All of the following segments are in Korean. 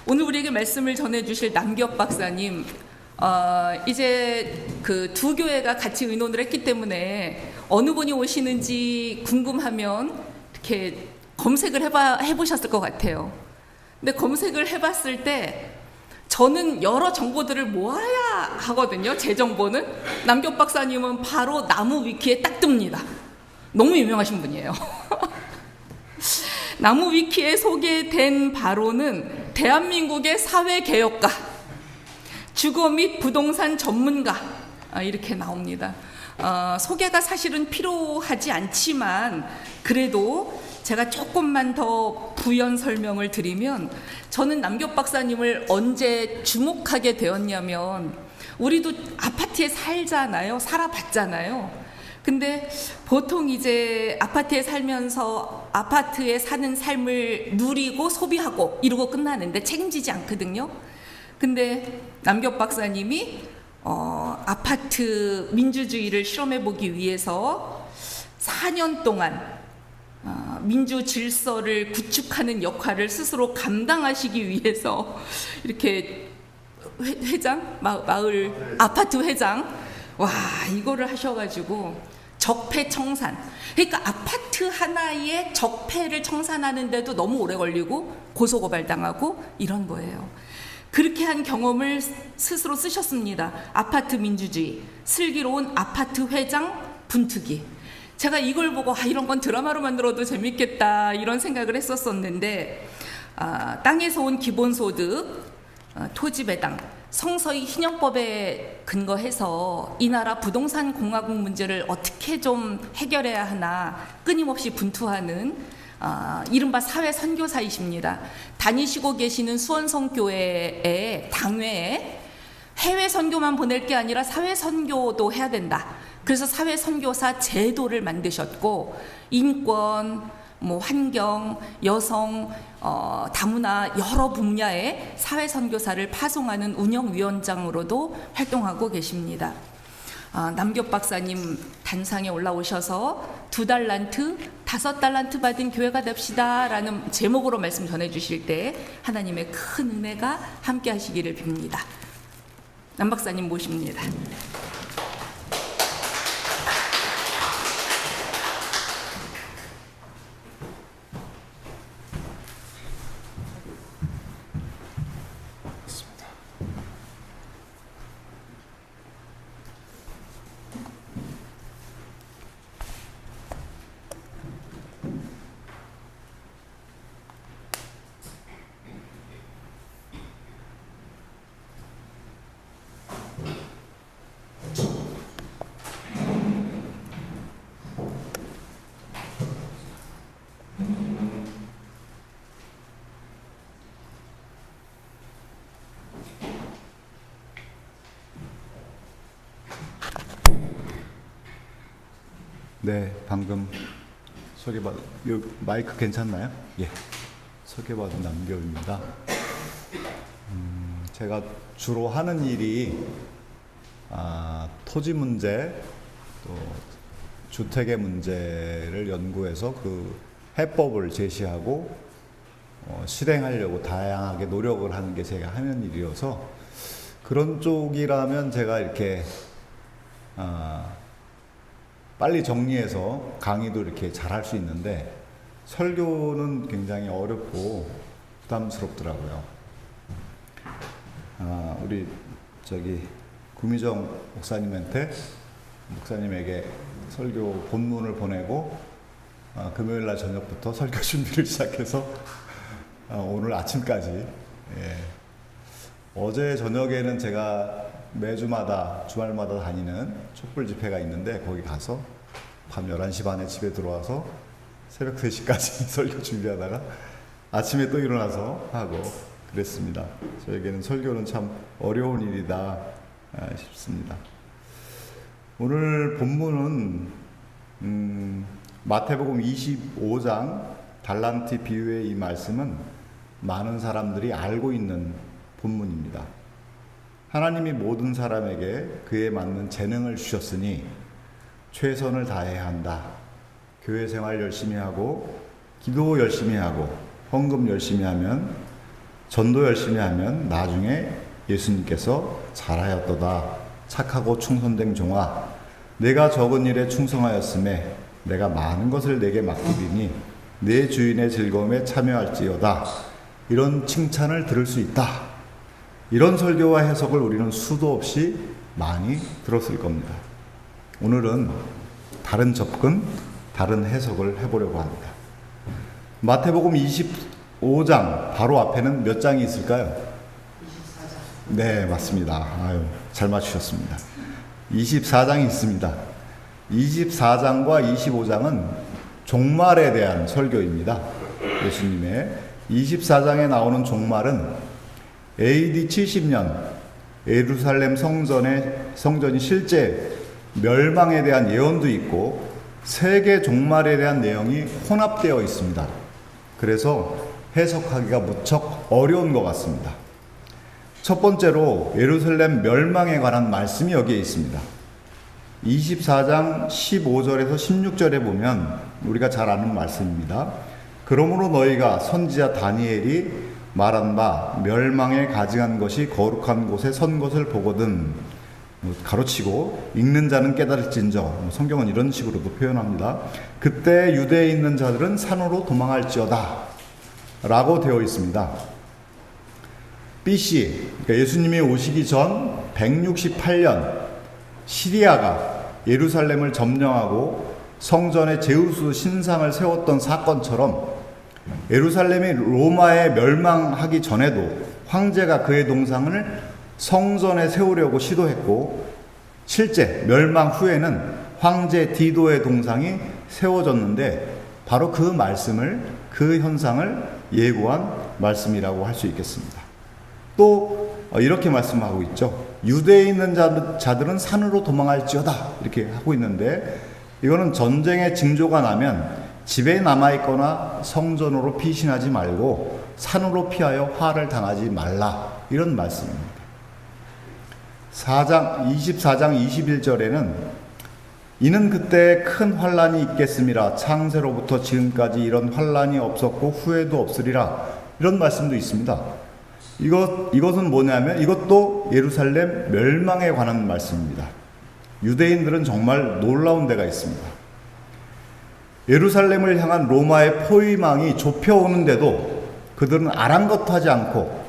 오늘 우리에게 말씀을 전해주실 남기혁 박사님, 이제 그 두 교회가 같이 의논을 했기 때문에 어느 분이 오시는지 궁금하면 이렇게 검색을 해보셨을 것 같아요. 근데 검색을 해봤을 때 저는 여러 정보들을 모아야 하거든요. 제 정보는. 남기혁 박사님은 바로 나무 위키에 딱 뜹니다. 너무 유명하신 분이에요. 나무 위키에 소개된 바로는 대한민국의 사회개혁가, 주거 및 부동산 전문가, 이렇게 나옵니다. 소개가 사실은 필요하지 않지만 그래도 제가 조금만 더 부연 설명을 드리면, 저는 남기혁 박사님을 언제 주목하게 되었냐면, 우리도 아파트에 살아봤잖아요. 근데 보통 이제 아파트에 살면서 아파트에 사는 삶을 누리고 소비하고 이러고 끝나는데 책임지지 않거든요. 근데 남기혁 박사님이 아파트 민주주의를 실험해보기 위해서 4년 동안 민주 질서를 구축하는 역할을 스스로 감당하시기 위해서 이렇게 마을 아파트 회장, 이거를 하셔가지고 적폐 청산, 그러니까 아파트 하나에 적폐를 청산하는데도 너무 오래 걸리고 고소고발 당하고 이런 거예요. 그렇게 한 경험을 스스로 쓰셨습니다. 아파트 민주주의, 슬기로운 아파트 회장 분투기. 제가 이걸 보고 이런 건 드라마로 만들어도 재밌겠다 이런 생각을 했었었는데, 땅에서 온 기본소득, 토지 배당, 성서의 희년법에 근거해서 이 나라 부동산 공화국 문제를 어떻게 좀 해결해야 하나 끊임없이 분투하는 이른바 사회 선교사이십니다. 다니시고 계시는 수원성교회의 당회에 해외 선교만 보낼 게 아니라 사회 선교도 해야 된다. 그래서 사회 선교사 제도를 만드셨고, 인권, 환경, 여성, 다문화 여러 분야의 사회 선교사를 파송하는 운영위원장으로도 활동하고 계십니다. 남기혁 박사님 단상에 올라오셔서 2달란트, 5달란트 받은 교회가 됩시다 라는 제목으로 말씀 전해주실 때 하나님의 큰 은혜가 함께 하시기를 빕니다. 남 박사님 모십니다. 네, 방금 소개받은, 마이크 괜찮나요? 예, 소개받은 남기혁입니다. 제가 주로 하는 일이 토지 문제, 또 주택의 문제를 연구해서 그 해법을 제시하고 실행하려고 다양하게 노력을 하는 게 제가 하는 일이어서, 그런 쪽이라면 제가 이렇게 빨리 정리해서 강의도 이렇게 잘할 수 있는데, 설교는 굉장히 어렵고 부담스럽더라고요. 우리 구미정 목사님에게 설교 본문을 보내고 금요일 날 저녁부터 설교 준비를 시작해서 오늘 아침까지, 어제 저녁에는 제가 매주마다 주말마다 다니는 촛불 집회가 있는데 거기 가서 밤 11시 반에 집에 들어와서 새벽 3시까지 설교 준비하다가 아침에 또 일어나서 하고 그랬습니다. 저에게는 설교는 참 어려운 일이다 싶습니다. 오늘 본문은 마태복음 25장 달란트 비유의 이 말씀은 많은 사람들이 알고 있는 본문입니다. 하나님이 모든 사람에게 그에 맞는 재능을 주셨으니 최선을 다해야 한다. 교회 생활 열심히 하고 기도 열심히 하고 헌금 열심히 하면 전도 열심히 하면 나중에 예수님께서 잘하였도다. 착하고 충성된 종아, 내가 적은 일에 충성하였음에 내가 많은 것을 내게 맡기리니 내 주인의 즐거움에 참여할지어다. 이런 칭찬을 들을 수 있다. 이런 설교와 해석을 우리는 수도 없이 많이 들었을 겁니다. 오늘은 다른 접근, 다른 해석을 해보려고 합니다. 마태복음 25장 바로 앞에는 몇 장이 있을까요? 24장. 네, 맞습니다. 아유, 잘 맞추셨습니다. 24장이 있습니다. 24장과 25장은 종말에 대한 설교입니다. 예수님의 24장에 나오는 종말은 AD 70년 예루살렘 성전이 실제 멸망에 대한 예언도 있고 세계 종말에 대한 내용이 혼합되어 있습니다. 그래서 해석하기가 무척 어려운 것 같습니다. 첫 번째로 예루살렘 멸망에 관한 말씀이 여기에 있습니다. 24장 15절에서 16절에 보면 우리가 잘 아는 말씀입니다. 그러므로 너희가 선지자 다니엘이 말한 바 멸망에 가증한 것이 거룩한 곳에 선 것을 보거든, 가로치고 읽는 자는 깨달을진저, 성경은 이런 식으로도 표현합니다. 그때 유대에 있는 자들은 산으로 도망할지어다 라고 되어 있습니다. BC, 그러니까 예수님이 오시기 전 168년 시리아가 예루살렘을 점령하고 성전에 제우스 신상을 세웠던 사건처럼 예루살렘이 로마에 멸망하기 전에도 황제가 그의 동상을 성전에 세우려고 시도했고, 실제 멸망 후에는 황제 디도의 동상이 세워졌는데 바로 그 말씀을, 그 현상을 예고한 말씀이라고 할 수 있겠습니다. 또 이렇게 말씀하고 있죠. 유대에 있는 자들은 산으로 도망할지어다 이렇게 하고 있는데, 이거는 전쟁의 징조가 나면 집에 남아있거나 성전으로 피신하지 말고 산으로 피하여 화를 당하지 말라, 이런 말씀입니다. 24장 21절에는 이는 그때 큰 환란이 있겠음이라, 창세로부터 지금까지 이런 환란이 없었고 후에도 없으리라, 이런 말씀도 있습니다. 이것은 뭐냐면 이것도 예루살렘 멸망에 관한 말씀입니다. 유대인들은 정말 놀라운 데가 있습니다. 예루살렘을 향한 로마의 포위망이 좁혀오는데도 그들은 아랑곳하지 않고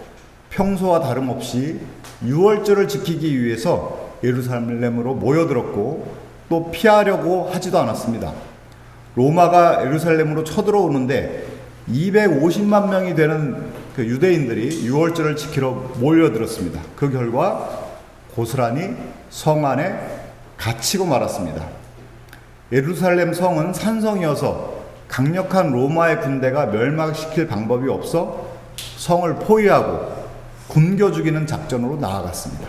평소와 다름없이 유월절을 지키기 위해서 예루살렘으로 모여들었고 또 피하려고 하지도 않았습니다. 로마가 예루살렘으로 쳐들어오는데 250만 명이 되는 그 유대인들이 유월절을 지키러 몰려들었습니다. 그 결과 고스란히 성 안에 갇히고 말았습니다. 예루살렘 성은 산성이어서 강력한 로마의 군대가 멸망시킬 방법이 없어 성을 포위하고 굶겨 죽이는 작전으로 나아갔습니다.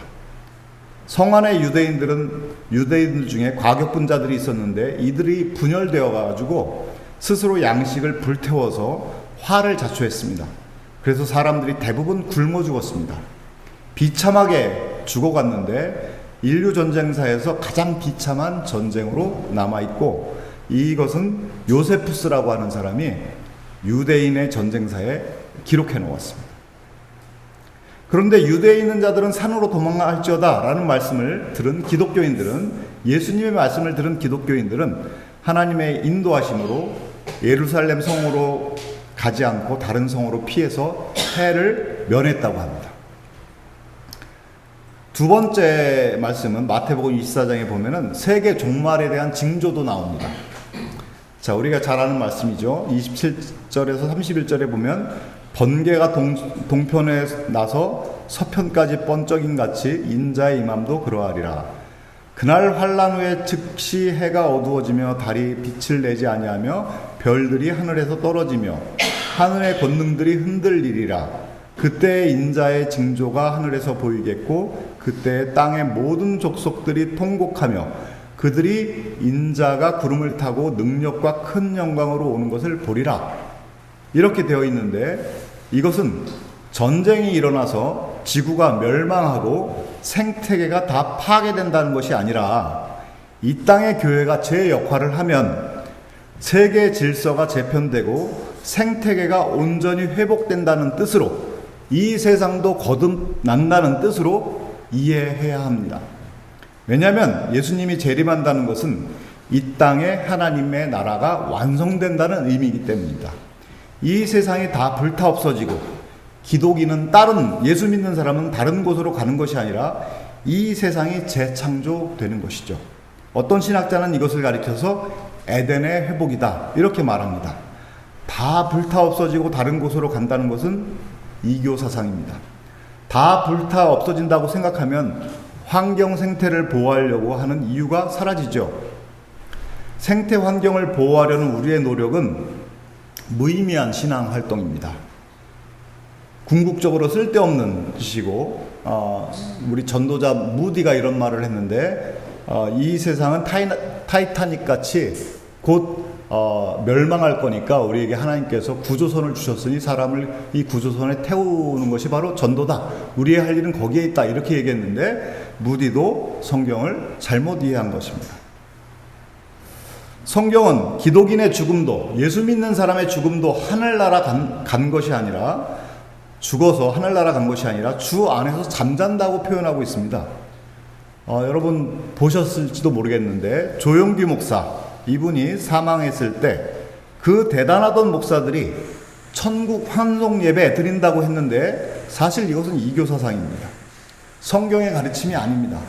성 안의 유대인들 중에 과격분자들이 있었는데 이들이 분열되어 가지고 스스로 양식을 불태워서 화를 자초했습니다. 그래서 사람들이 대부분 굶어 죽었습니다. 비참하게 죽어갔는데 인류 전쟁사에서 가장 비참한 전쟁으로 남아있고, 이것은 요세푸스라고 하는 사람이 유대인의 전쟁사에 기록해 놓았습니다. 그런데 유대에 있는 자들은 산으로 도망할지어다 라는 말씀을 들은 기독교인들은, 예수님의 말씀을 들은 기독교인들은 하나님의 인도하심으로 예루살렘 성으로 가지 않고 다른 성으로 피해서 해를 면했다고 합니다. 두 번째 말씀은 마태복음 24장에 보면은 세계 종말에 대한 징조도 나옵니다. 자, 우리가 잘 아는 말씀이죠. 27절에서 31절에 보면 번개가 동편에 나서 서편까지 번쩍인 같이 인자의 임함도 그러하리라. 그날 환란 후에 즉시 해가 어두워지며 달이 빛을 내지 아니하며 별들이 하늘에서 떨어지며 하늘의 권능들이 흔들리리라. 그때 인자의 징조가 하늘에서 보이겠고 그때 땅의 모든 족속들이 통곡하며 그들이 인자가 구름을 타고 능력과 큰 영광으로 오는 것을 보리라. 이렇게 되어 있는데, 이것은 전쟁이 일어나서 지구가 멸망하고 생태계가 다 파괴된다는 것이 아니라 이 땅의 교회가 제 역할을 하면 세계 질서가 재편되고 생태계가 온전히 회복된다는 뜻으로 이 세상도 거듭난다는 뜻으로 이해해야 합니다. 왜냐하면 예수님이 재림한다는 것은 이 땅에 하나님의 나라가 완성된다는 의미이기 때문입니다. 이 세상이 다 불타 없어지고 기독인은 예수 믿는 사람은 다른 곳으로 가는 것이 아니라 이 세상이 재창조되는 것이죠. 어떤 신학자는 이것을 가리켜서 에덴의 회복이다 이렇게 말합니다. 다 불타 없어지고 다른 곳으로 간다는 것은 이교 사상입니다. 다 불타 없어진다고 생각하면 환경 생태를 보호하려고 하는 이유가 사라지죠. 생태 환경을 보호하려는 우리의 노력은 무의미한 신앙 활동입니다. 궁극적으로 쓸데없는 짓이고, 우리 전도자 무디가 이런 말을 했는데, 이 세상은 타이타닉 같이 곧 멸망할 거니까 우리에게 하나님께서 구조선을 주셨으니 사람을 이 구조선에 태우는 것이 바로 전도다. 우리의 할 일은 거기에 있다. 이렇게 얘기했는데 무디도 성경을 잘못 이해한 것입니다. 성경은 기독인의 죽음도, 예수 믿는 사람의 죽음도 하늘나라 간 것이 아니라, 죽어서 하늘나라 간 것이 아니라 주 안에서 잠잔다고 표현하고 있습니다. 여러분 보셨을지도 모르겠는데 조용규 목사, 이분이 사망했을 때 그 대단하던 목사들이 천국 환송 예배 드린다고 했는데 사실 이것은 이교 사상입니다. 성경의 가르침이 아닙니다.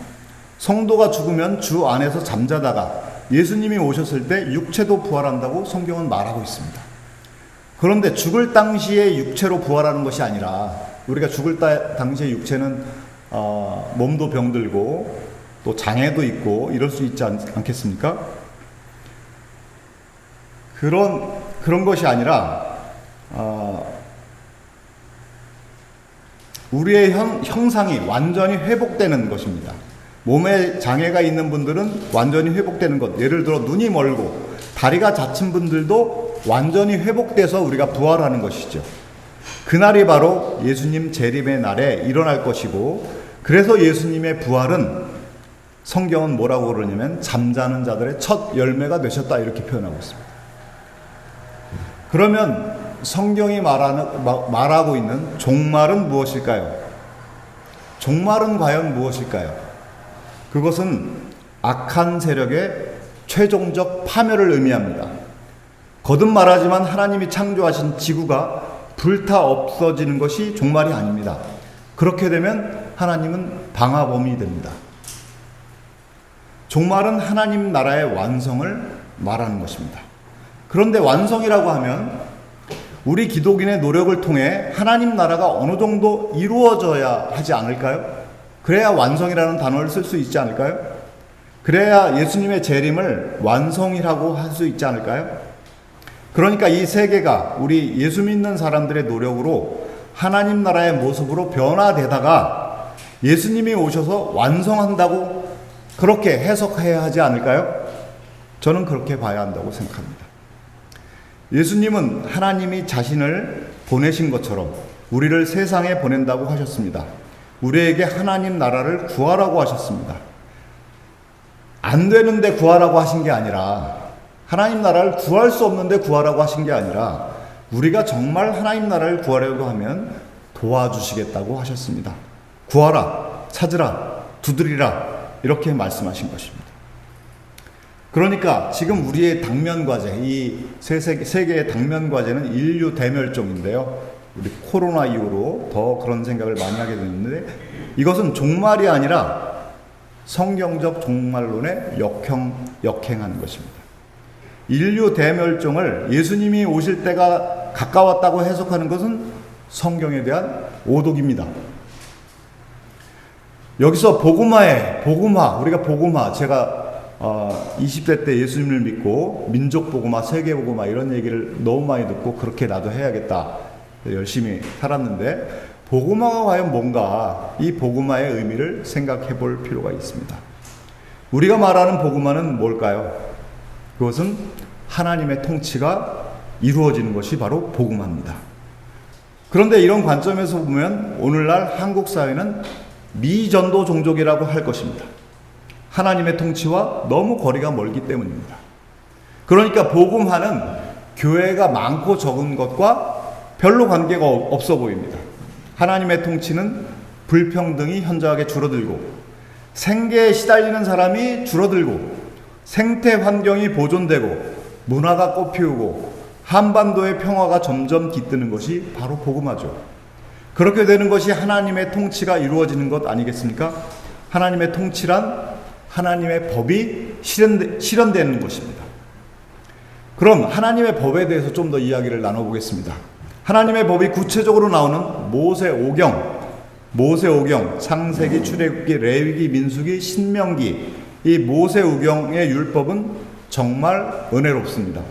성도가 죽으면 주 안에서 잠자다가 예수님이 오셨을 때 육체도 부활한다고 성경은 말하고 있습니다. 그런데 죽을 당시에 육체로 부활하는 것이 아니라, 우리가 죽을 당시에 육체는 몸도 병들고 또 장애도 있고 이럴 수 있지 않겠습니까? 그런 것이 아니라 우리의 형상이 완전히 회복되는 것입니다. 몸에 장애가 있는 분들은 완전히 회복되는 것, 예를 들어 눈이 멀고 다리가 다친 분들도 완전히 회복돼서 우리가 부활하는 것이죠. 그날이 바로 예수님 재림의 날에 일어날 것이고, 그래서 예수님의 부활은 성경은 뭐라고 그러냐면 잠자는 자들의 첫 열매가 되셨다 이렇게 표현하고 있습니다. 그러면 성경이 말하고 있는 종말은 무엇일까요? 종말은 과연 무엇일까요? 그것은 악한 세력의 최종적 파멸을 의미합니다. 거듭 말하지만 하나님이 창조하신 지구가 불타 없어지는 것이 종말이 아닙니다. 그렇게 되면 하나님은 방화범이 됩니다. 종말은 하나님 나라의 완성을 말하는 것입니다. 그런데 완성이라고 하면 우리 기독인의 노력을 통해 하나님 나라가 어느 정도 이루어져야 하지 않을까요? 그래야 완성이라는 단어를 쓸 수 있지 않을까요? 그래야 예수님의 재림을 완성이라고 할 수 있지 않을까요? 그러니까 이 세계가 우리 예수 믿는 사람들의 노력으로 하나님 나라의 모습으로 변화되다가 예수님이 오셔서 완성한다고 그렇게 해석해야 하지 않을까요? 저는 그렇게 봐야 한다고 생각합니다. 예수님은 하나님이 자신을 보내신 것처럼 우리를 세상에 보낸다고 하셨습니다. 우리에게 하나님 나라를 구하라고 하셨습니다. 안 되는데 구하라고 하신 게 아니라, 하나님 나라를 구할 수 없는데 구하라고 하신 게 아니라, 우리가 정말 하나님 나라를 구하려고 하면 도와주시겠다고 하셨습니다. 구하라, 찾으라, 두드리라 이렇게 말씀하신 것입니다. 그러니까 지금 우리의 당면 과제, 이 세계의 당면 과제는 인류 대멸종인데요. 우리 코로나 이후로 더 그런 생각을 많이 하게 됐는데, 이것은 종말이 아니라 성경적 종말론에 역행하는 것입니다. 인류 대멸종을 예수님이 오실 때가 가까웠다고 해석하는 것은 성경에 대한 오독입니다. 여기서 우리가 복음화, 제가 20대 때 예수님을 믿고 민족 복음화, 세계 복음화 이런 얘기를 너무 많이 듣고 그렇게 나도 해야겠다 열심히 살았는데, 복음화가 과연 뭔가, 이 복음화의 의미를 생각해 볼 필요가 있습니다. 우리가 말하는 복음화는 뭘까요? 그것은 하나님의 통치가 이루어지는 것이 바로 복음화입니다. 그런데 이런 관점에서 보면 오늘날 한국 사회는 미전도 종족이라고 할 것입니다. 하나님의 통치와 너무 거리가 멀기 때문입니다. 그러니까 복음화는 교회가 많고 적은 것과 별로 관계가 없어 보입니다. 하나님의 통치는 불평등이 현저하게 줄어들고 생계에 시달리는 사람이 줄어들고 생태 환경이 보존되고 문화가 꽃피우고 한반도의 평화가 점점 깃드는 것이 바로 복음화죠. 그렇게 되는 것이 하나님의 통치가 이루어지는 것 아니겠습니까? 하나님의 통치란 하나님의 법이 실현되는 것입니다. 그럼 하나님의 법에 대해서 좀 더 이야기를 나눠보겠습니다. 하나님의 법이 구체적으로 나오는 모세오경, 창세기, 출애굽기, 레위기, 민수기, 신명기, 이 모세오경의 율법은 정말 은혜롭습니다.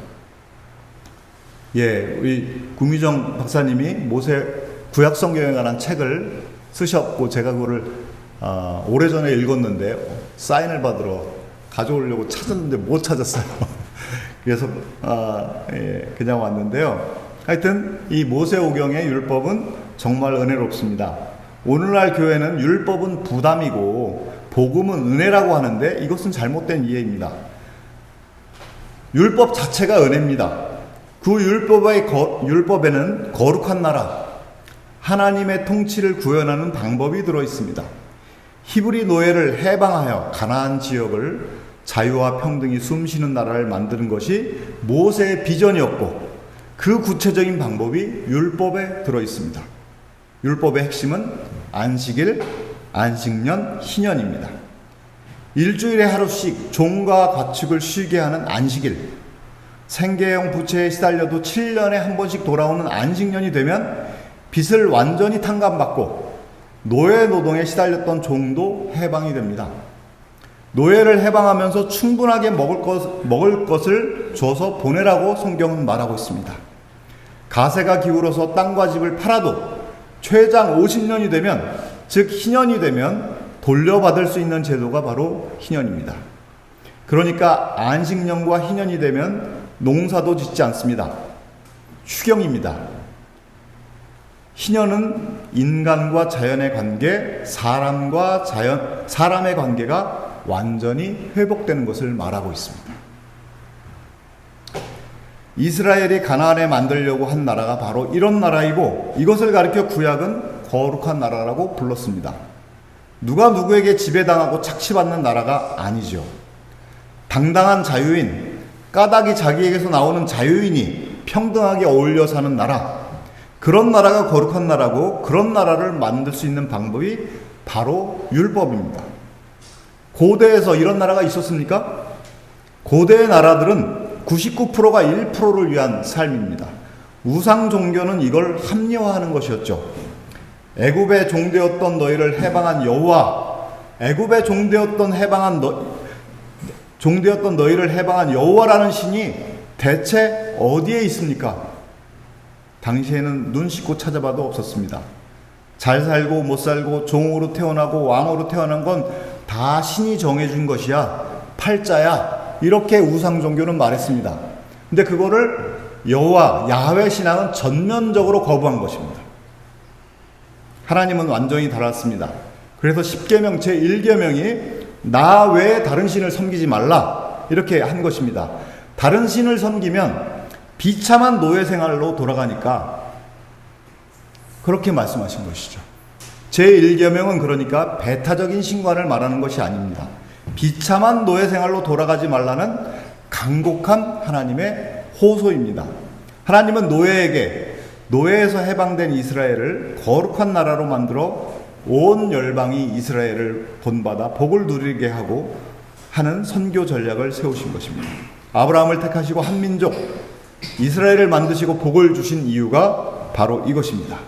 우리 구미정 박사님이 모세 구약 성경에 관한 책을 쓰셨고 제가 그거를 오래전에 읽었는데 사인을 받으러 가져오려고 찾았는데 못 찾았어요. 그래서 그냥 왔는데요. 하여튼 이 모세오경의 율법은 정말 은혜롭습니다. 오늘날 교회는 율법은 부담이고 복음은 은혜라고 하는데 이것은 잘못된 이해입니다. 율법 자체가 은혜입니다. 그 율법에는 거룩한 나라, 하나님의 통치를 구현하는 방법이 들어있습니다. 히브리 노예를 해방하여 가나안 지역을 자유와 평등이 숨쉬는 나라를 만드는 것이 모세의 비전이었고 그 구체적인 방법이 율법에 들어있습니다. 율법의 핵심은 안식일, 안식년, 희년입니다. 일주일에 하루씩 종과 가축을 쉬게 하는 안식일, 생계형 부채에 시달려도 7년에 한 번씩 돌아오는 안식년이 되면 빚을 완전히 탕감받고 노예 노동에 시달렸던 종도 해방이 됩니다. 노예를 해방하면서 충분하게 먹을 것을 줘서 보내라고 성경은 말하고 있습니다. 가세가 기울어서 땅과 집을 팔아도 최장 50년이 되면, 즉 희년이 되면 돌려받을 수 있는 제도가 바로 희년입니다. 그러니까 안식년과 희년이 되면 농사도 짓지 않습니다. 휴경입니다. 희년은 인간과 자연의 관계, 사람의 관계가 완전히 회복되는 것을 말하고 있습니다. 이스라엘이 가나안에 만들려고 한 나라가 바로 이런 나라이고 이것을 가리켜 구약은 거룩한 나라라고 불렀습니다. 누가 누구에게 지배당하고 착취받는 나라가 아니죠. 당당한 자유인, 까닭이 자기에게서 나오는 자유인이 평등하게 어울려 사는 나라, 그런 나라가 거룩한 나라고 그런 나라를 만들 수 있는 방법이 바로 율법입니다. 고대에서 이런 나라가 있었습니까? 고대의 나라들은 99%가 1%를 위한 삶입니다. 우상 종교는 이걸 합리화하는 것이었죠. 애굽의 종되었던 너희를 해방한 여호와, 애굽의 종되었던 너희를 해방한 여호와라는 신이 대체 어디에 있습니까? 당시에는 눈 씻고 찾아봐도 없었습니다. 잘 살고 못 살고 종으로 태어나고 왕으로 태어난 건 다 신이 정해준 것이야, 팔자야, 이렇게 우상 종교는 말했습니다. 근데 그거를 여호와, 야훼 신앙은 전면적으로 거부한 것입니다. 하나님은 완전히 달랐습니다. 그래서 10계명 제1계명이 나 외에 다른 신을 섬기지 말라, 이렇게 한 것입니다. 다른 신을 섬기면 비참한 노예 생활로 돌아가니까 그렇게 말씀하신 것이죠. 제1계명은 그러니까 배타적인 신관을 말하는 것이 아닙니다. 비참한 노예 생활로 돌아가지 말라는 간곡한 하나님의 호소입니다. 하나님은 노예에서 해방된 이스라엘을 거룩한 나라로 만들어 온 열방이 이스라엘을 본받아 복을 누리게 하는 선교 전략을 세우신 것입니다. 아브라함을 택하시고 한 민족 이스라엘을 만드시고 복을 주신 이유가 바로 이것입니다.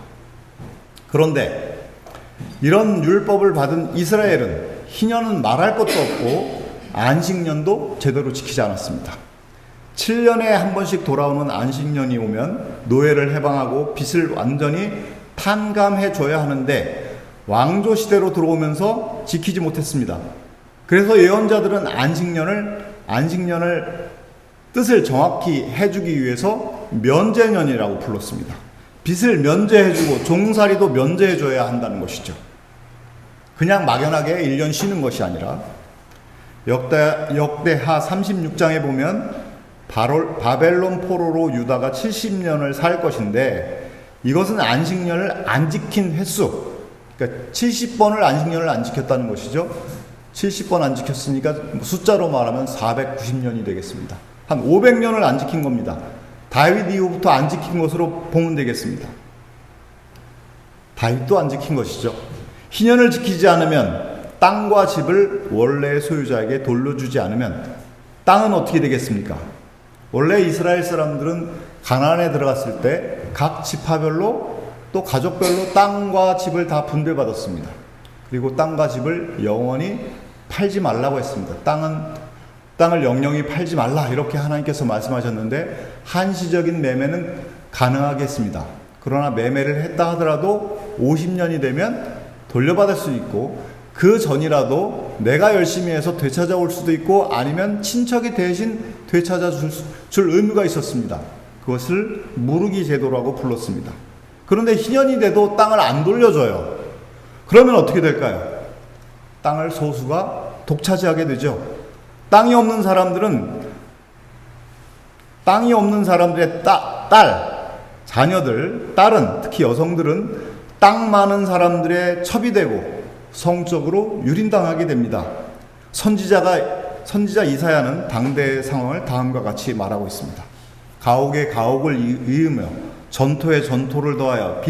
그런데 이런 율법을 받은 이스라엘은 희년은 말할 것도 없고 안식년도 제대로 지키지 않았습니다. 7년에 한 번씩 돌아오는 안식년이 오면 노예를 해방하고 빚을 완전히 탕감해 줘야 하는데 왕조 시대로 들어오면서 지키지 못했습니다. 그래서 예언자들은 안식년을 뜻을 정확히 해주기 위해서 면제년이라고 불렀습니다. 빚을 면제해주고 종살이도 면제해줘야 한다는 것이죠. 그냥 막연하게 1년 쉬는 것이 아니라 역대하 36장에 보면 바벨론 포로로 유다가 70년을 살 것인데 이것은 안식년을 안 지킨 횟수, 그러니까 70번을 안식년을 안 지켰다는 것이죠. 70번 안 지켰으니까 숫자로 말하면 490년이 되겠습니다. 한 500년을 안 지킨 겁니다. 다윗 이후부터 안 지킨 것으로 보면 되겠습니다. 다윗도 안 지킨 것이죠. 희년을 지키지 않으면, 땅과 집을 원래의 소유자에게 돌려주지 않으면 땅은 어떻게 되겠습니까? 원래 이스라엘 사람들은 가나안에 들어갔을 때 각 지파별로 또 가족별로 땅과 집을 다 분배받았습니다. 그리고 땅과 집을 영원히 팔지 말라고 했습니다. 땅을 영영히 팔지 말라, 이렇게 하나님께서 말씀하셨는데, 한시적인 매매는 가능하겠습니다. 그러나 매매를 했다 하더라도 50년이 되면 돌려받을 수 있고, 그 전이라도 내가 열심히 해서 되찾아올 수도 있고, 아니면 친척이 대신 되찾아 줄 의무가 있었습니다. 그것을 무르기 제도라고 불렀습니다. 그런데 희년이 돼도 땅을 안 돌려줘요. 그러면 어떻게 될까요? 땅을 소수가 독차지하게 되죠. 땅이 없는 사람들의 자녀들, 딸은, 특히 여성들은 땅 많은 사람들의 첩이 되고 성적으로 유린당하게 됩니다. 선지자 이사야는 당대의 상황을 다음과 같이 말하고 있습니다. 가옥에 가옥을 이으며 전토에 전토를 더하여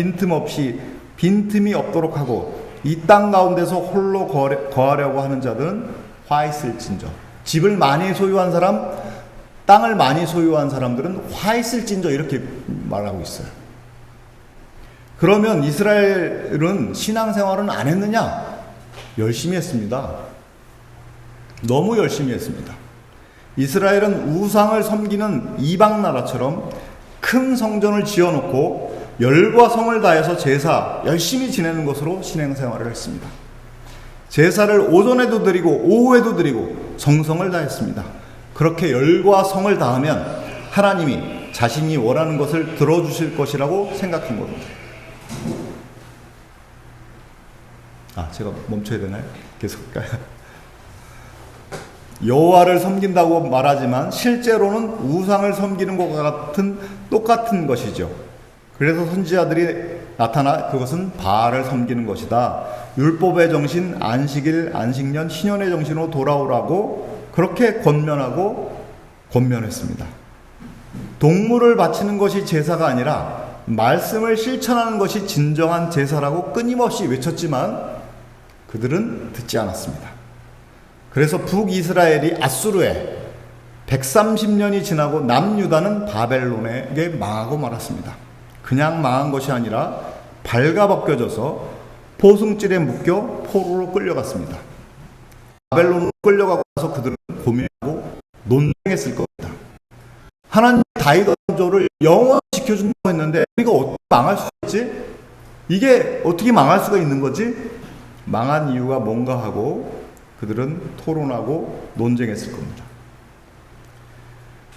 빈틈이 없도록 하고, 이 땅 가운데서 홀로 거하려고 하는 자들은 화 있을진저. 집을 많이 소유한 사람, 땅을 많이 소유한 사람들은 화 있을진저, 이렇게 말하고 있어요. 그러면 이스라엘은 신앙생활은 안 했느냐? 열심히 했습니다. 너무 열심히 했습니다. 이스라엘은 우상을 섬기는 이방 나라처럼 큰 성전을 지어놓고 열과 성을 다해서 제사 열심히 지내는 것으로 신앙생활을 했습니다. 제사를 오전에도 드리고 오후에도 드리고 정성을 다했습니다. 그렇게 열과 성을 다하면 하나님이 자신이 원하는 것을 들어주실 것이라고 생각한 겁니다. 제가 멈춰야 되나요? 계속 할까요? 여호와를 섬긴다고 말하지만 실제로는 우상을 섬기는 것과 똑같은 것이죠. 그래서 선지자들이 나타나 그것은 바알을 섬기는 것이다. 율법의 정신, 안식일, 안식년, 희년의 정신으로 돌아오라고 그렇게 권면했습니다. 동물을 바치는 것이 제사가 아니라 말씀을 실천하는 것이 진정한 제사라고 끊임없이 외쳤지만 그들은 듣지 않았습니다. 그래서 북이스라엘이 아수르에 130년이 지나고 남유다는 바벨론에게 망하고 말았습니다. 그냥 망한 것이 아니라 발가벗겨져서 포승줄에 묶여 포로로 끌려갔습니다. 바벨론으로 끌려가서 그들은 고민하고 논쟁했을 겁니다. 하나님 다윗 왕조를 영원히 지켜준다고 했는데 우리가 어떻게 망할 수 있지? 이게 어떻게 망할 수가 있는 거지? 망한 이유가 뭔가 하고 그들은 토론하고 논쟁했을 겁니다.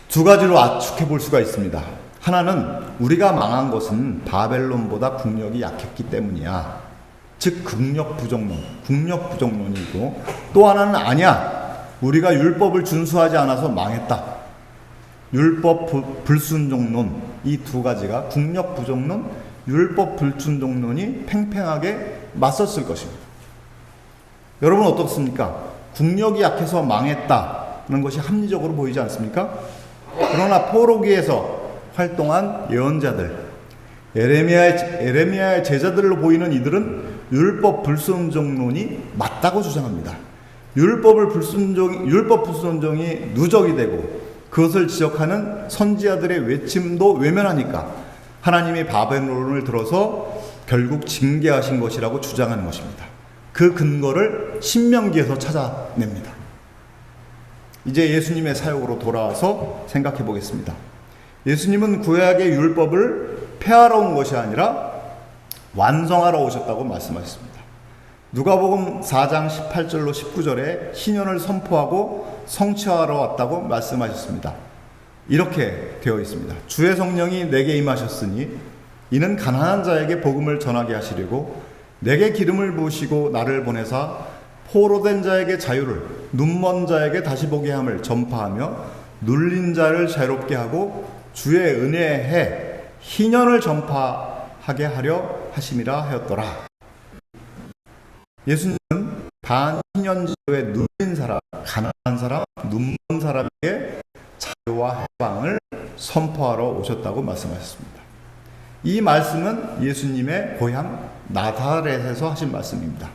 두 가지로 압축해 볼 수가 있습니다. 하나는 우리가 망한 것은 바벨론보다 국력이 약했기 때문이야. 즉 국력 부정론이고, 또 하나는 아니야. 우리가 율법을 준수하지 않아서 망했다. 율법 불순종론, 이 두 가지가 국력 부정론, 율법 불순종론이 팽팽하게 맞섰을 것입니다. 여러분 어떻습니까? 국력이 약해서 망했다는 것이 합리적으로 보이지 않습니까? 그러나 포로기에서 활동한 예언자들, 에레미야의 제자들로 보이는 이들은 율법 불순종론이 맞다고 주장합니다. 율법 불순종이 누적이 되고 그것을 지적하는 선지자들의 외침도 외면하니까 하나님이 바벨론을 들어서 결국 징계하신 것이라고 주장하는 것입니다. 그 근거를 신명기에서 찾아냅니다. 이제 예수님의 사역으로 돌아와서 생각해 보겠습니다. 예수님은 구약의 율법을 폐하러 온 것이 아니라 완성하러 오셨다고 말씀하셨습니다. 누가복음 4장 18절로 19절에 희년을 선포하고 성취하러 왔다고 말씀하셨습니다. 이렇게 되어 있습니다. 주의 성령이 내게 임하셨으니 이는 가난한 자에게 복음을 전하게 하시려고 내게 기름을 부으시고 나를 보내사 포로된 자에게 자유를, 눈먼 자에게 다시 보게 함을 전파하며 눌린 자를 자유롭게 하고 주의 은혜의 해 희년을 전파하게 하게 하려 하심이라 하였더라. 예수님은 반희년지도에 눌린 사람, 가난한 사람, 눈먼 사람에게 자유와 해방을 선포하러 오셨다고 말씀하셨습니다. 이 말씀은 예수님의 고향 나사렛에서 하신 말씀입니다.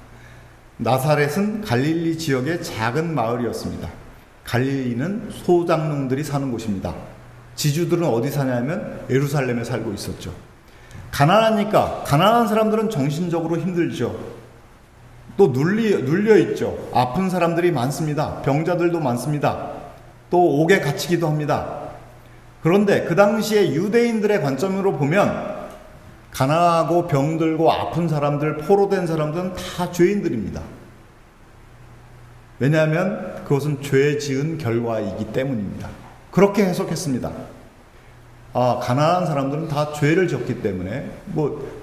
나사렛은 갈릴리 지역의 작은 마을이었습니다. 갈릴리는 소장농들이 사는 곳입니다. 지주들은 어디 사냐면 예루살렘에 살고 있었죠. 가난하니까 가난한 사람들은 정신적으로 힘들죠. 또 눌려 있죠. 아픈 사람들이 많습니다. 병자들도 많습니다. 또 옥에 갇히기도 합니다. 그런데 그 당시에 유대인들의 관점으로 보면 가난하고 병들고 아픈 사람들, 포로된 사람들은 다 죄인들입니다. 왜냐하면 그것은 죄 지은 결과이기 때문입니다. 그렇게 해석했습니다. 가난한 사람들은 다 죄를 졌기 때문에,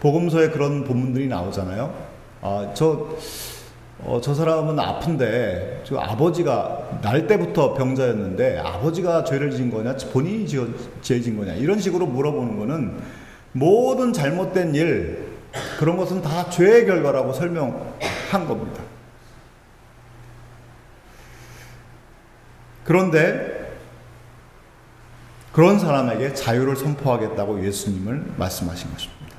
복음서에 그런 본문들이 나오잖아요. 저 사람은 아픈데, 아버지가 날 때부터 병자였는데, 아버지가 죄를 지은 거냐, 본인이 죄 지은 거냐, 이런 식으로 물어보는 거는 모든 잘못된 일, 그런 것은 다 죄의 결과라고 설명한 겁니다. 그런데 그런 사람에게 자유를 선포하겠다고 예수님을 말씀하신 것입니다.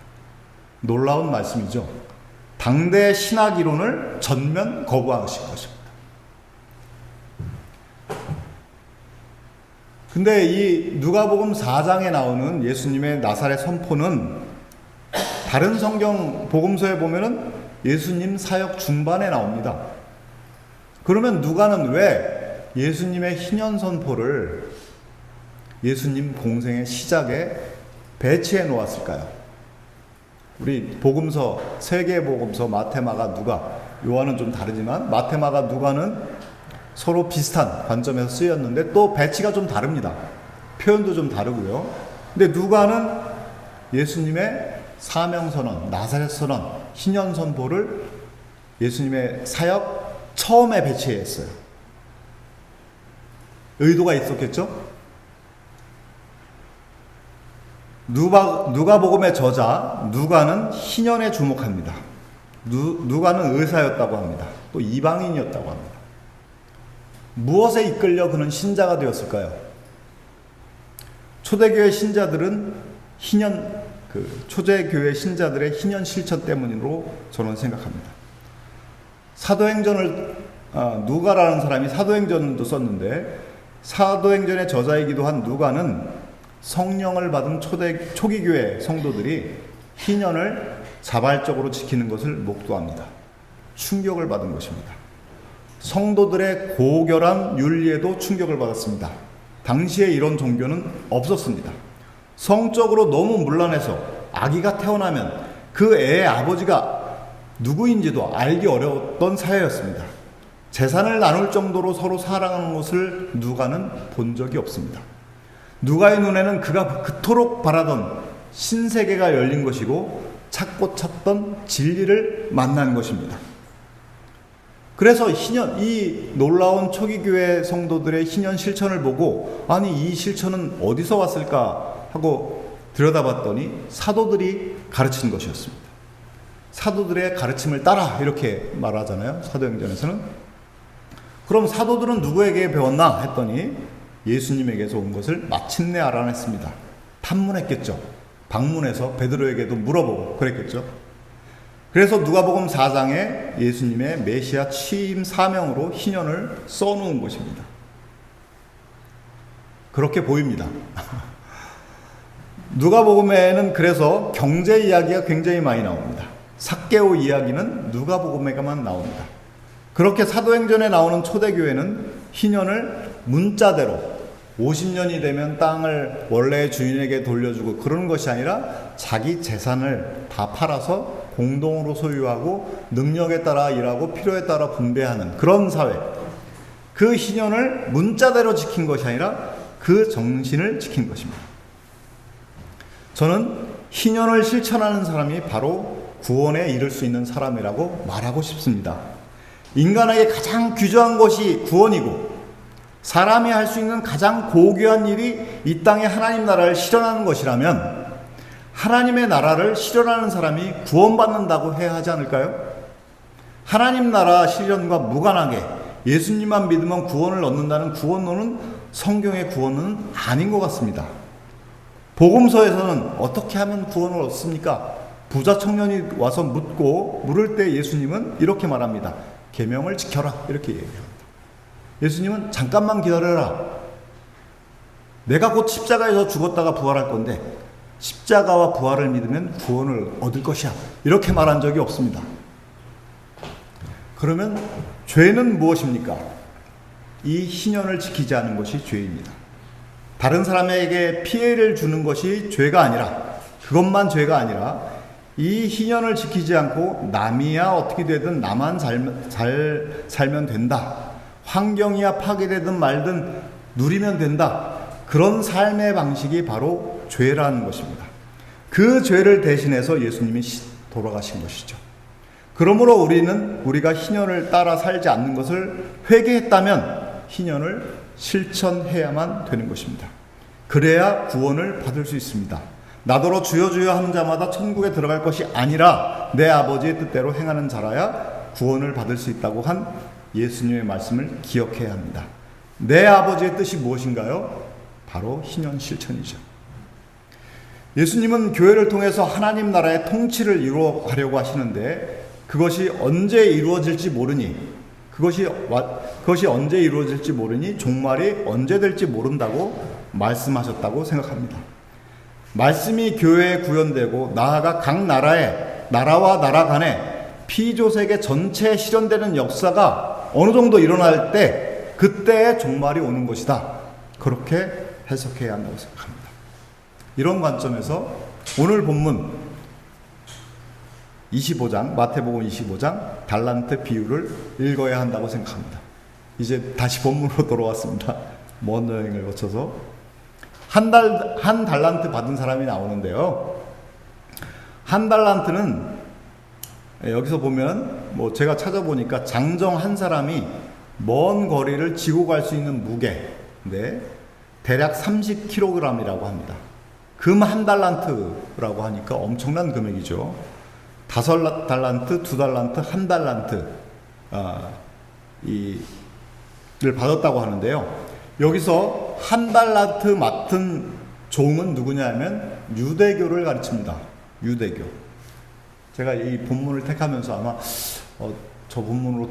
놀라운 말씀이죠. 당대 신학 이론을 전면 거부하신 것입니다. 근데 이 누가복음 4장에 나오는 예수님의 나사렛 선포는 다른 성경 복음서에 보면은 예수님 사역 중반에 나옵니다. 그러면 누가는 왜 예수님의 희년 선포를 예수님 공생의 시작에 배치해 놓았을까요? 우리 복음서, 세 개의 복음서, 마태, 마가, 누가, 요한은 좀 다르지만 마태, 마가, 누가는 서로 비슷한 관점에서 쓰였는데 또 배치가 좀 다릅니다. 표현도 좀 다르고요. 근데 누가는 예수님의 사명선언, 나사렛 선언, 희년 선포를 예수님의 사역 처음에 배치했어요. 의도가 있었겠죠? 누가복음의 저자 누가는 희년에 주목합니다. 누가는 의사였다고 합니다. 또 이방인이었다고 합니다. 무엇에 이끌려 그는 신자가 되었을까요? 초대교회 신자들은 초대교회 신자들의 희년 실천 때문으로 저는 생각합니다. 사도행전을 누가라는 사람이 사도행전도 썼는데 사도행전의 저자이기도 한 누가는 성령을 받은 초기 교회 성도들이 희년을 자발적으로 지키는 것을 목도합니다. 충격을 받은 것입니다. 성도들의 고결한 윤리에도 충격을 받았습니다. 당시에 이런 종교는 없었습니다. 성적으로 너무 문란해서 아기가 태어나면 그 애의 아버지가 누구인지도 알기 어려웠던 사회였습니다. 재산을 나눌 정도로 서로 사랑하는 것을 누가는 본 적이 없습니다. 누가의 눈에는 그가 그토록 바라던 신세계가 열린 것이고 찾고 찾던 진리를 만난 것입니다. 그래서 이 놀라운 초기교회 성도들의 희년 실천을 보고 아니 이 실천은 어디서 왔을까 하고 들여다봤더니 사도들이 가르친 것이었습니다. 사도들의 가르침을 따라 이렇게 말하잖아요. 사도행전에서는. 그럼 사도들은 누구에게 배웠나 했더니 예수님에게서 온 것을 마침내 알아냈습니다. 탐문했겠죠. 방문해서 베드로에게도 물어보고 그랬겠죠. 그래서 누가복음 4장에 예수님의 메시아 취임 사명으로 희년을 써놓은 것입니다. 그렇게 보입니다. 누가복음에는 그래서 경제 이야기가 굉장히 많이 나옵니다. 삭개오 이야기는 누가복음에만 나옵니다. 그렇게 사도행전에 나오는 초대교회는 희년을 문자대로 50년이 되면 땅을 원래의 주인에게 돌려주고 그러는 것이 아니라 자기 재산을 다 팔아서 공동으로 소유하고 능력에 따라 일하고 필요에 따라 분배하는 그런 사회. 그 희년을 문자대로 지킨 것이 아니라 그 정신을 지킨 것입니다. 저는 희년을 실천하는 사람이 바로 구원에 이를 수 있는 사람이라고 말하고 싶습니다. 인간에게 가장 귀중한 것이 구원이고 사람이 할 수 있는 가장 고귀한 일이 이 땅에 하나님 나라를 실현하는 것이라면 하나님의 나라를 실현하는 사람이 구원받는다고 해야 하지 않을까요? 하나님 나라 실현과 무관하게 예수님만 믿으면 구원을 얻는다는 구원론은 성경의 구원은 아닌 것 같습니다. 복음서에서는 어떻게 하면 구원을 얻습니까? 부자 청년이 와서 물을 때 예수님은 이렇게 말합니다. 계명을 지켜라, 이렇게 얘기합니다. 예수님은 잠깐만 기다려라. 내가 곧 십자가에서 죽었다가 부활할 건데 십자가와 부활을 믿으면 구원을 얻을 것이야, 이렇게 말한 적이 없습니다. 그러면 죄는 무엇입니까? 이 희년을 지키지 않은 것이 죄입니다. 다른 사람에게 피해를 주는 것이 죄가 아니라, 그것만 죄가 아니라 이 희년을 지키지 않고 남이야 어떻게 되든 나만 잘 살면 된다, 환경이야 파괴되든 말든 누리면 된다, 그런 삶의 방식이 바로 죄라는 것입니다. 그 죄를 대신해서 예수님이 돌아가신 것이죠. 그러므로 우리가 희년을 따라 살지 않는 것을 회개했다면 희년을 실천해야만 되는 것입니다. 그래야 구원을 받을 수 있습니다. 나더러 주여 주여 하는 자마다 천국에 들어갈 것이 아니라 내 아버지의 뜻대로 행하는 자라야 구원을 받을 수 있다고 한 예수님의 말씀을 기억해야 합니다. 내 아버지의 뜻이 무엇인가요? 바로 희년 실천이죠. 예수님은 교회를 통해서 하나님 나라의 통치를 이루어가려고 하시는데 그것이 언제 이루어질지 모르니 종말이 언제 될지 모른다고 말씀하셨다고 생각합니다. 말씀이 교회에 구현되고 나아가 각 나라와 나라 간에 피조세계 전체에 실현되는 역사가 어느 정도 일어날 때 그때의 종말이 오는 것이다, 그렇게 해석해야 한다고 생각합니다. 이런 관점에서 오늘 본문 25장, 마태복음 25장 달란트 비유를 읽어야 한다고 생각합니다. 이제 다시 본문으로 돌아왔습니다. 먼 여행을 거쳐서 한 달란트 받은 사람이 나오는데요. 한 달란트는 여기서 보면 제가 찾아보니까 장정 한 사람이 먼 거리를 지고 갈 수 있는 무게인데 대략 30kg이라고 합니다. 금 한 달란트라고 하니까 엄청난 금액이죠. 5달란트, 2달란트, 1달란트 를 받았다고 하는데요. 여기서 1달란트 맡은 종은 누구냐면 유대교를 가르칩니다. 유대교. 제가 이 본문을 택하면서 아마 저 본문으로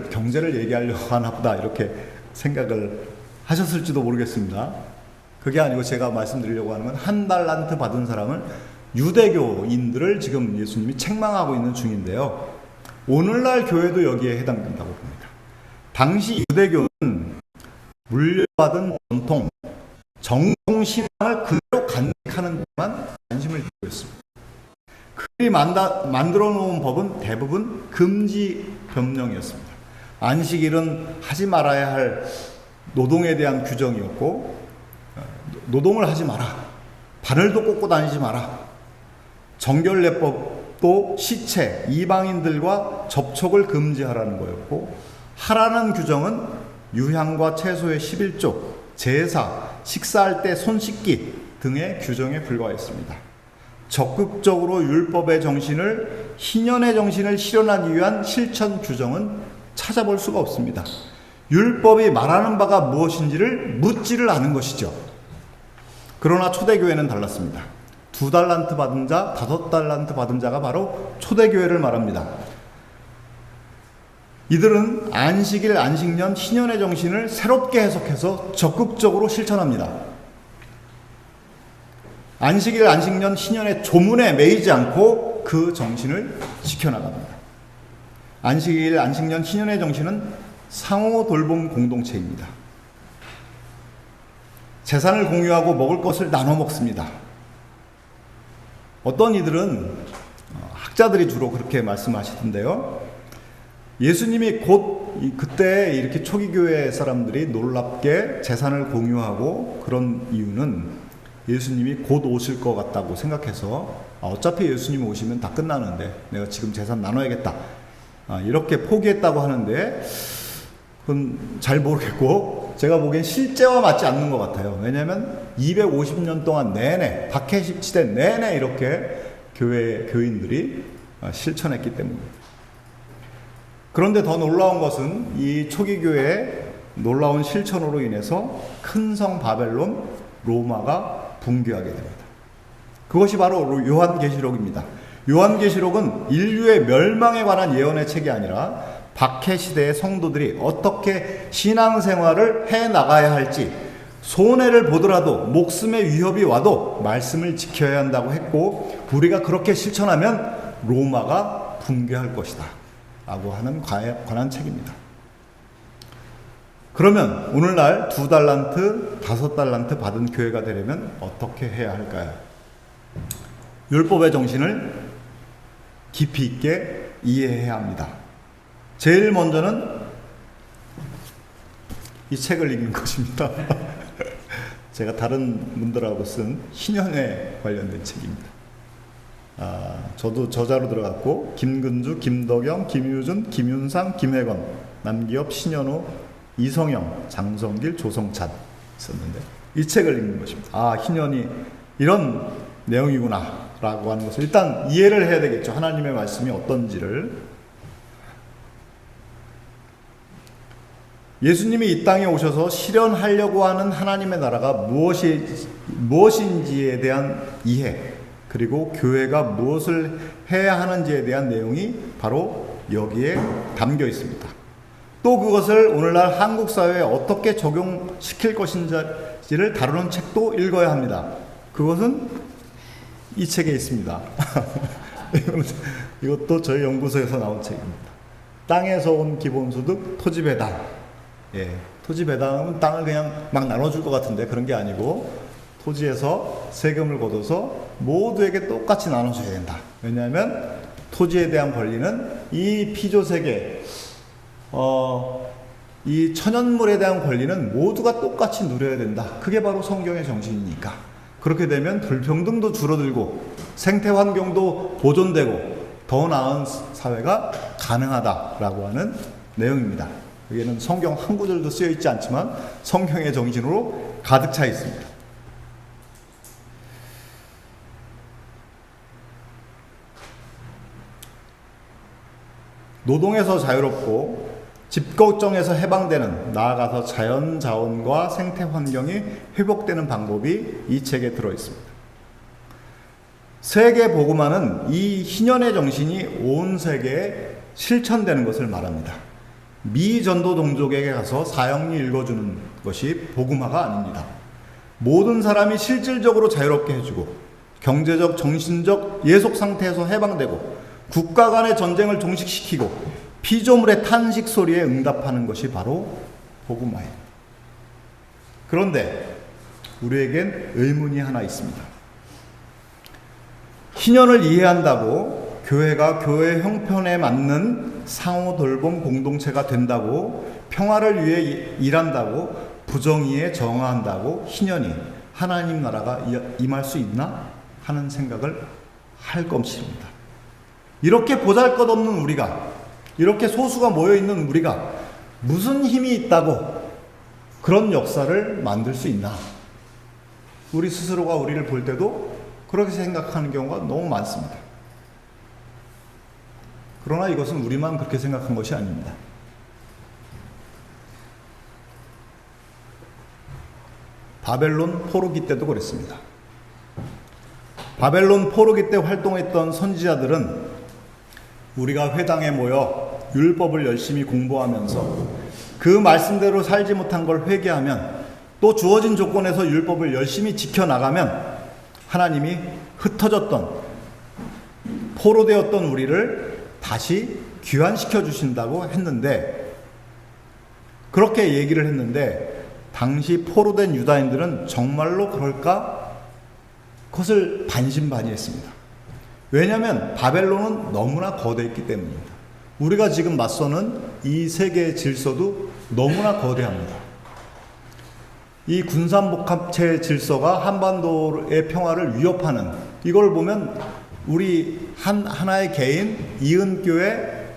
경제를 얘기하려고 하나 보다, 이렇게 생각을 하셨을지도 모르겠습니다. 그게 아니고 제가 말씀드리려고 하는 건 1달란트 받은 사람은 유대교인들을 지금 예수님이 책망하고 있는 중인데요. 오늘날 교회도 여기에 해당된다고 봅니다. 당시 유대교는 물려받은 전통, 정통신앙을 그대로 간직하는 데만 관심을 두고 있습니다. 그들이 만들어 놓은 법은 대부분 금지 법령이었습니다. 안식일은 하지 말아야 할 노동에 대한 규정이었고, 노동을 하지 마라, 바늘도 꽂고 다니지 마라, 정결례법도 시체, 이방인들과 접촉을 금지하라는 거였고, 하라는 규정은 유향과 채소의 11조, 제사, 식사할 때 손 씻기 등의 규정에 불과했습니다. 적극적으로 율법의 정신을, 희년의 정신을 실현하기 위한 실천 규정은 찾아볼 수가 없습니다. 율법이 말하는 바가 무엇인지를 묻지를 않은 것이죠. 그러나 초대교회는 달랐습니다. 2달란트 받은 자, 5달란트 받은 자가 바로 초대교회를 말합니다. 이들은 안식일, 안식년, 희년의 정신을 새롭게 해석해서 적극적으로 실천합니다. 안식일, 안식년, 희년의 조문에 매이지 않고 그 정신을 지켜나갑니다. 안식일, 안식년, 희년의 정신은 상호 돌봄 공동체입니다. 재산을 공유하고 먹을 것을 나눠 먹습니다. 어떤 이들은, 학자들이 주로 그렇게 말씀하시던데요. 예수님이 그때 이렇게 초기 교회 사람들이 놀랍게 재산을 공유하고 그런 이유는 예수님이 곧 오실 것 같다고 생각해서 어차피 예수님 오시면 다 끝나는데 내가 지금 재산 나눠야겠다, 이렇게 포기했다고 하는데 그건 잘 모르겠고, 제가 보기엔 실제와 맞지 않는 것 같아요. 왜냐하면 250년 동안 내내, 박해 시대 내내 이렇게 교인들이 실천했기 때문입니다. 그런데 더 놀라운 것은 이 초기 교회의 놀라운 실천으로 인해서 큰 성 바벨론, 로마가 붕괴하게 됩니다. 그것이 바로 요한계시록입니다. 요한계시록은 인류의 멸망에 관한 예언의 책이 아니라 박해 시대의 성도들이 어떻게 신앙생활을 해나가야 할지, 손해를 보더라도 목숨의 위협이 와도 말씀을 지켜야 한다고 했고, 우리가 그렇게 실천하면 로마가 붕괴할 것이다 라고 하는 관한 책입니다. 그러면 오늘날 2달란트, 5달란트 받은 교회가 되려면 어떻게 해야 할까요? 율법의 정신을 깊이 있게 이해해야 합니다. 제일 먼저는 이 책을 읽는 것입니다. 제가 다른 분들하고 쓴 희년에 관련된 책입니다. 저도 저자로 들어갔고, 김근주, 김덕영, 김유준, 김윤상, 김혜건, 남기엽, 신현우, 이성영, 장성길, 조성찬 썼는데, 이 책을 읽는 것입니다. 희년이 이런 내용이구나 라고 하는 것을 일단 이해를 해야 되겠죠. 하나님의 말씀이 어떤지를. 예수님이 이 땅에 오셔서 실현하려고 하는 하나님의 나라가 무엇인지에 대한 이해, 그리고 교회가 무엇을 해야 하는지에 대한 내용이 바로 여기에 담겨 있습니다. 또 그것을 오늘날 한국 사회에 어떻게 적용시킬 것인지를 다루는 책도 읽어야 합니다. 그것은 이 책에 있습니다. 이것도 저희 연구소에서 나온 책입니다. 땅에서 온 기본소득 토지배당. 토지배당은 땅을 그냥 막 나눠줄 것 같은데 그런 게 아니고, 토지에서 세금을 걷어서 모두에게 똑같이 나눠줘야 된다. 왜냐하면 토지에 대한 권리는 이 피조세계, 이 천연물에 대한 권리는 모두가 똑같이 누려야 된다. 그게 바로 성경의 정신이니까. 그렇게 되면 불평등도 줄어들고 생태환경도 보존되고 더 나은 사회가 가능하다라고 하는 내용입니다. 여기에는 성경 한 구절도 쓰여 있지 않지만 성경의 정신으로 가득 차 있습니다. 노동에서 자유롭고 집 걱정에서 해방되는, 나아가서 자연 자원과 생태 환경이 회복되는 방법이 이 책에 들어 있습니다. 세계 복음화는 이 희년의 정신이 온 세계에 실천되는 것을 말합니다. 미 전도 동족에게 가서 사형리 읽어주는 것이 복음화가 아닙니다. 모든 사람이 실질적으로 자유롭게 해주고, 경제적, 정신적 예속 상태에서 해방되고, 국가 간의 전쟁을 종식시키고, 피조물의 탄식 소리에 응답하는 것이 바로 복음화예요. 그런데 우리에겐 의문이 하나 있습니다. 희년을 이해한다고 교회가 교회 형편에 맞는 상호 돌봄 공동체가 된다고, 평화를 위해 일한다고, 부정의에 저항한다고 희년이 하나님 나라가 임할 수 있나 하는 생각을 할 것입니다. 이렇게 보잘것없는 우리가, 이렇게 소수가 모여있는 우리가 무슨 힘이 있다고 그런 역사를 만들 수 있나? 우리 스스로가 우리를 볼 때도 그렇게 생각하는 경우가 너무 많습니다. 그러나 이것은 우리만 그렇게 생각한 것이 아닙니다. 바벨론 포로기 때도 그랬습니다. 바벨론 포로기 때 활동했던 선지자들은 우리가 회당에 모여 율법을 열심히 공부하면서 그 말씀대로 살지 못한 걸 회개하면, 또 주어진 조건에서 율법을 열심히 지켜나가면 하나님이 흩어졌던, 포로되었던 우리를 다시 귀환시켜 주신다고 했는데, 그렇게 얘기를 했는데 당시 포로된 유다인들은 정말로 그럴까? 그것을 반신반의했습니다. 왜냐하면 바벨론은 너무나 거대했기 때문입니다. 우리가 지금 맞서는 이 세계의 질서도 너무나 거대합니다. 이 군산복합체 질서가 한반도의 평화를 위협하는, 이걸 보면 우리 하나의 개인, 이은교회,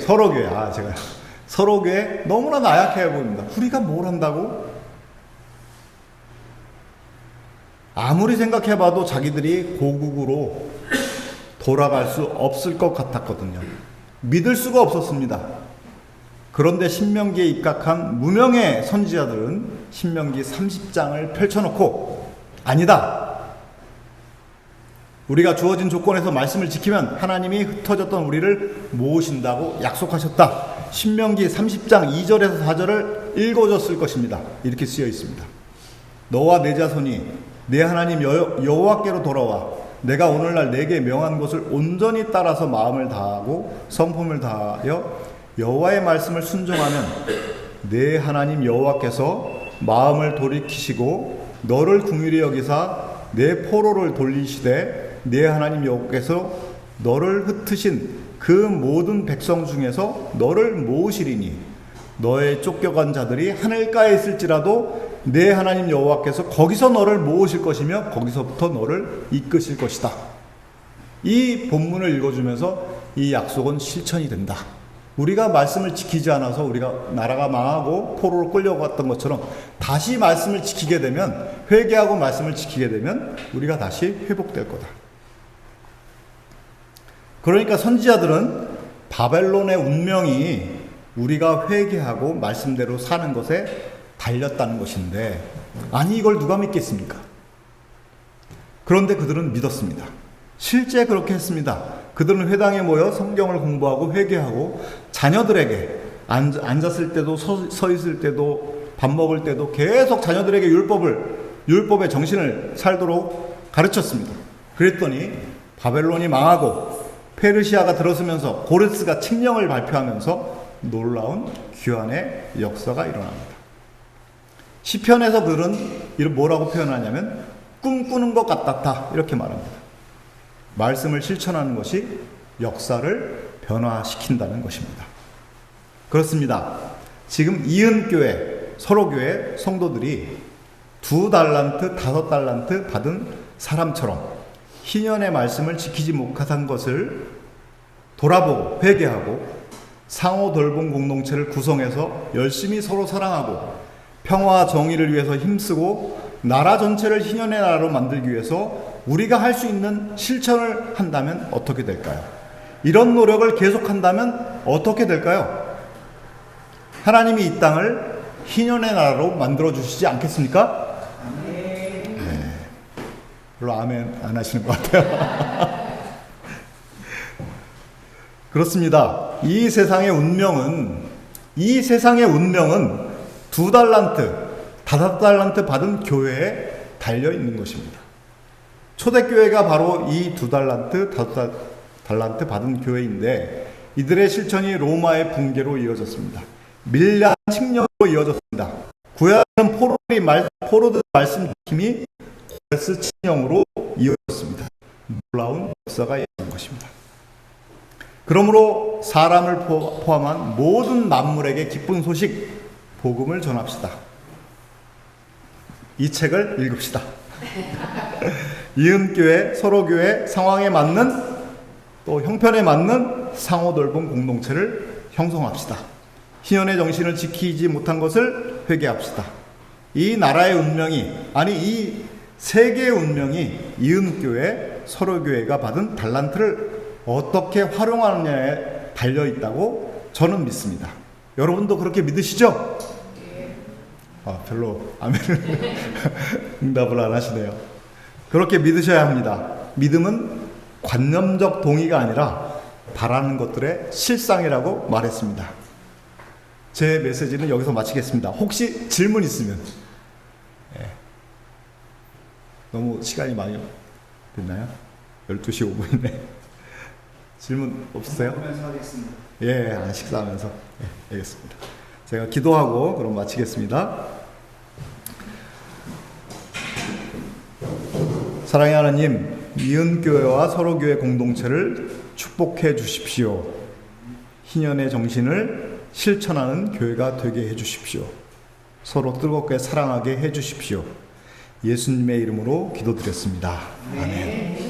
서로교회, 제가 서로교회 너무나 나약해 보입니다. 우리가 뭘 한다고? 아무리 생각해봐도 자기들이 고국으로 돌아갈 수 없을 것 같았거든요. 믿을 수가 없었습니다. 그런데 신명기에 입각한 무명의 선지자들은 신명기 30장을 펼쳐놓고 아니다. 우리가 주어진 조건에서 말씀을 지키면 하나님이 흩어졌던 우리를 모으신다고 약속하셨다. 신명기 30장 2절에서 4절을 읽어줬을 것입니다. 이렇게 쓰여 있습니다. 너와 내 자손이 내 하나님 여호와께로 돌아와 내가 오늘날 내게 명한 것을 온전히 따라서 마음을 다하고 성품을 다하여 여호와의 말씀을 순종하면 내 하나님 여호와께서 마음을 돌이키시고 너를 긍휼히 여기사 내 포로를 돌리시되 내 하나님 여호와께서 너를 흩으신 그 모든 백성 중에서 너를 모으시리니 너의 쫓겨간 자들이 하늘가에 있을지라도 내 하나님 여호와께서 거기서 너를 모으실 것이며 거기서부터 너를 이끄실 것이다. 이 본문을 읽어주면서 이 약속은 실천이 된다. 우리가 말씀을 지키지 않아서 우리가 나라가 망하고 포로로 끌려갔던 것처럼 다시 말씀을 지키게 되면, 회개하고 말씀을 지키게 되면 우리가 다시 회복될 거다. 그러니까 선지자들은 바벨론의 운명이 우리가 회개하고 말씀대로 사는 것에 달렸다는 것인데, 아니 이걸 누가 믿겠습니까? 그런데 그들은 믿었습니다. 실제 그렇게 했습니다. 그들은 회당에 모여 성경을 공부하고 회개하고 자녀들에게 앉았을 때도 서 있을 때도 밥 먹을 때도 계속 자녀들에게 율법의 정신을 살도록 가르쳤습니다. 그랬더니 바벨론이 망하고 페르시아가 들어서면서 고레스가 칙령을 발표하면서 놀라운 귀환의 역사가 일어납니다. 시편에서 그들은 뭐라고 표현하냐면 꿈꾸는 것 같았다 이렇게 말합니다. 말씀을 실천하는 것이 역사를 변화시킨다는 것입니다. 그렇습니다. 지금 이은교회, 서로교회 성도들이 2달란트, 5달란트 받은 사람처럼 희년의 말씀을 지키지 못한 것을 돌아보고 회개하고 상호 돌봄 공동체를 구성해서 열심히 서로 사랑하고 평화와 정의를 위해서 힘쓰고 나라 전체를 희년의 나라로 만들기 위해서 우리가 할 수 있는 실천을 한다면 어떻게 될까요? 이런 노력을 계속한다면 어떻게 될까요? 하나님이 이 땅을 희년의 나라로 만들어 주시지 않겠습니까? 네. 별로 아멘 안 하시는 것 같아요. 그렇습니다. 이 세상의 운명은 2달란트, 5달란트 받은 교회에 달려 있는 것입니다. 초대교회가 바로 이 2달란트, 5달란트 받은 교회인데 이들의 실천이 로마의 붕괴로 이어졌습니다. 밀란 칙령으로 이어졌습니다. 구약은 포로들 말씀 지킴이 고레스 칙령으로 이어졌습니다. 놀라운 역사가 있는 것입니다. 그러므로 사람을 포함한 모든 만물에게 기쁜 소식, 복음을 전합시다. 이 책을 읽읍시다. 이은교회, 서로교회 상황에 맞는 또 형편에 맞는 상호 돌봄 공동체를 형성합시다. 희년의 정신을 지키지 못한 것을 회개합시다. 이 나라의 운명이, 아니 이 세계의 운명이 이은교회, 서로교회가 받은 달란트를 어떻게 활용하느냐에 달려있다고 저는 믿습니다. 여러분도 그렇게 믿으시죠? 별로 아멘을 응답을 안 하시네요. 그렇게 믿으셔야 합니다. 믿음은 관념적 동의가 아니라 바라는 것들의 실상이라고 말했습니다. 제 메시지는 여기서 마치겠습니다. 혹시 질문 있으면. 너무 시간이 많이 됐나요? 12시 5분이네. 질문 없으세요? 하겠습니다. 예, 식사하면서. 예, 알겠습니다. 제가 기도하고 그럼 마치겠습니다. 사랑의 하나님, 이은교회와 서로교회 공동체를 축복해 주십시오. 희년의 정신을 실천하는 교회가 되게 해 주십시오. 서로 뜨겁게 사랑하게 해 주십시오. 예수님의 이름으로 기도드렸습니다. 아멘.